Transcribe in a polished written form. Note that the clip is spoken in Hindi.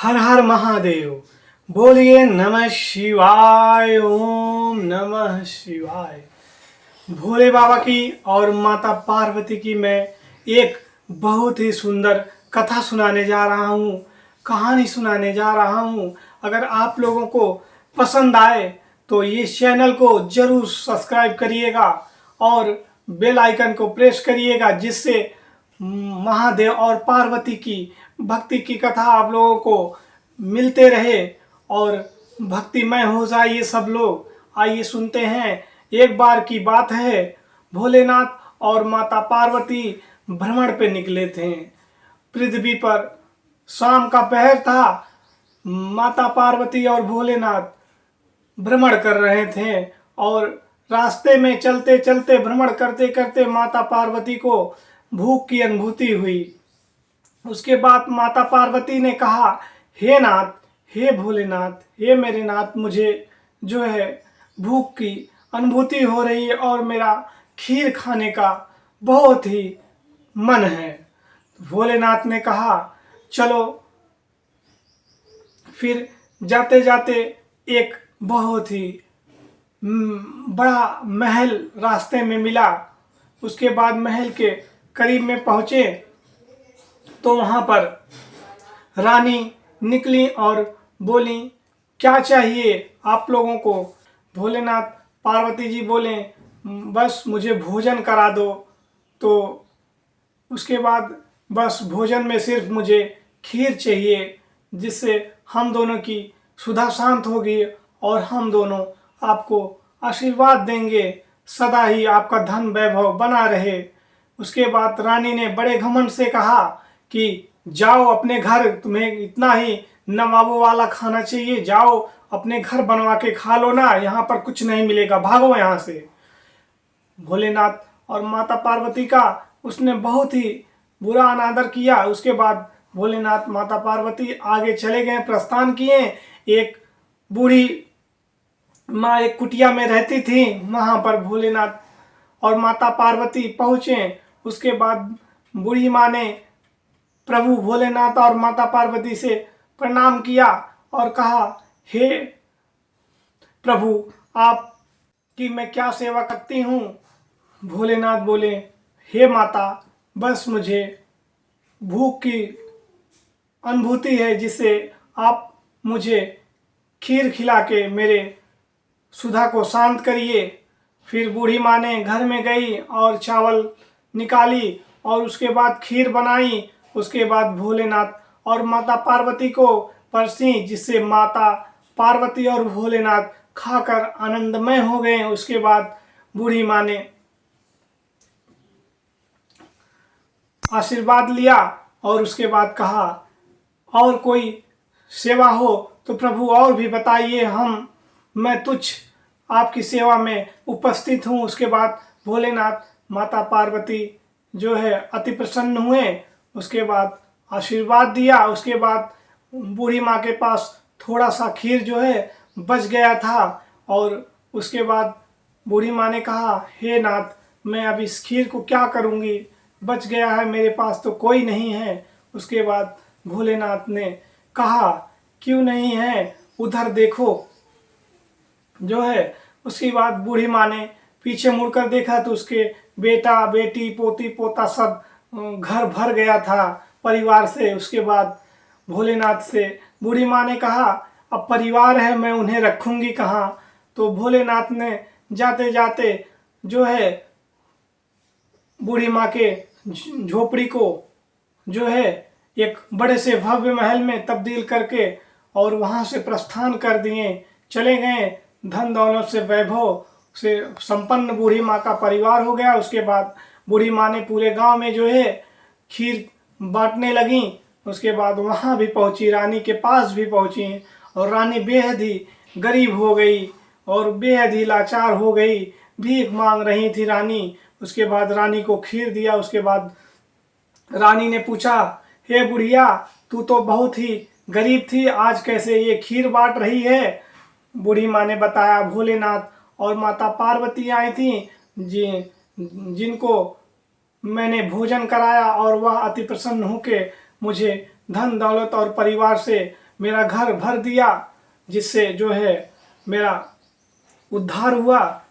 हर हर महादेव। बोलिए नमः शिवाय, ओम नमः शिवाय। भोले बाबा की और माता पार्वती की मैं एक बहुत ही सुंदर कथा सुनाने जा रहा हूँ, कहानी सुनाने जा रहा हूँ। अगर आप लोगों को पसंद आए तो इस चैनल को जरूर सब्सक्राइब करिएगा और बेल आइकन को प्रेस करिएगा, जिससे महादेव और पार्वती की भक्ति की कथा आप लोगों को मिलते रहे और भक्तिमय हो जाए ये सब लोग। आइए सुनते हैं। एक बार की बात है, भोलेनाथ और माता पार्वती भ्रमण पे निकले थे। पृथ्वी पर शाम का पहर था। माता पार्वती और भोलेनाथ भ्रमण कर रहे थे और रास्ते में चलते चलते भ्रमण करते करते माता पार्वती को भूख की अनुभूति हुई। उसके बाद माता पार्वती ने कहा, हे नाथ, हे भोलेनाथ, हे मेरे नाथ, मुझे जो है भूख की अनुभूति हो रही है और मेरा खीर खाने का बहुत ही मन है। भोलेनाथ ने कहा, चलो। फिर जाते जाते एक बहुत ही बड़ा महल रास्ते में मिला। उसके बाद महल के करीब में पहुँचे तो वहाँ पर रानी निकली और बोली, क्या चाहिए आप लोगों को? भोलेनाथ पार्वती जी बोले, बस मुझे भोजन करा दो। तो उसके बाद बस भोजन में सिर्फ मुझे खीर चाहिए, जिससे हम दोनों की सुधा शांत होगी और हम दोनों आपको आशीर्वाद देंगे, सदा ही आपका धन वैभव बना रहे। उसके बाद रानी ने बड़े घमंड से कहा कि जाओ अपने घर, तुम्हें इतना ही नवाबों वाला खाना चाहिए, जाओ अपने घर बनवा के खा लो ना, यहाँ पर कुछ नहीं मिलेगा, भागो यहाँ से। भोलेनाथ और माता पार्वती का उसने बहुत ही बुरा अनादर किया। उसके बाद भोलेनाथ माता पार्वती आगे चले गए, प्रस्थान किए। एक बूढ़ी माँ एक कुटिया में रहती थी, वहाँ पर भोलेनाथ और माता पार्वती पहुँचे। उसके बाद बूढ़ी माँ ने प्रभु भोलेनाथ और माता पार्वती से प्रणाम किया और कहा, हे प्रभु, आपकी मैं क्या सेवा करती हूँ? भोलेनाथ बोले, हे माता, बस मुझे भूख की अनुभूति है, जिससे आप मुझे खीर खिला के मेरे सुधा को शांत करिए। फिर बूढ़ी माँ ने घर में गई और चावल निकाली और उसके बाद खीर बनाई। उसके बाद भोलेनाथ और माता पार्वती को परसी, जिससे माता पार्वती और भोलेनाथ खाकर आनंदमय हो गए। उसके बाद बूढ़ी माँ ने आशीर्वाद लिया और उसके बाद कहा, और कोई सेवा हो तो प्रभु और भी बताइए, मैं तुच्छ आपकी सेवा में उपस्थित हूँ। उसके बाद भोलेनाथ माता पार्वती जो है अति प्रसन्न हुए। उसके बाद आशीर्वाद दिया। उसके बाद बूढ़ी माँ के पास थोड़ा सा खीर जो है बच गया था और उसके बाद बूढ़ी माँ ने कहा, हे नाथ, मैं अब इस खीर को क्या करूँगी, बच गया है, मेरे पास तो कोई नहीं है। उसके बाद भोलेनाथ ने कहा, क्यों नहीं है, उधर देखो जो है। उसके बाद बूढ़ी माँ ने पीछे मुड़कर देखा तो उसके बेटा बेटी पोती पोता सब घर भर गया था परिवार से। उसके बाद भोलेनाथ से बूढ़ी माँ ने कहा, अब परिवार है, मैं उन्हें रखूँगी कहाँ? तो भोलेनाथ ने जाते जाते जो है बूढ़ी माँ के झोपड़ी को जो है एक बड़े से भव्य महल में तब्दील करके और वहाँ से प्रस्थान कर दिए, चले गए। धन दौलत से वैभव से संपन्न बूढ़ी माँ का परिवार हो गया। उसके बाद बूढ़ी माँ ने पूरे गांव में जो है खीर बांटने लगी। उसके बाद वहाँ भी पहुँची, रानी के पास भी पहुँची और रानी बेहद ही गरीब हो गई और बेहद ही लाचार हो गई, भीख मांग रही थी रानी। उसके बाद रानी को खीर दिया। उसके बाद रानी ने पूछा, हे बुढ़िया, तू तो बहुत ही गरीब थी, आज कैसे ये खीर बांट रही है? बूढ़ी माँ ने बताया, भोलेनाथ और माता पार्वती आई थी जिनको मैंने भोजन कराया और वह अति प्रसन्न होकर मुझे धन दौलत और परिवार से मेरा घर भर दिया, जिससे जो है मेरा उद्धार हुआ।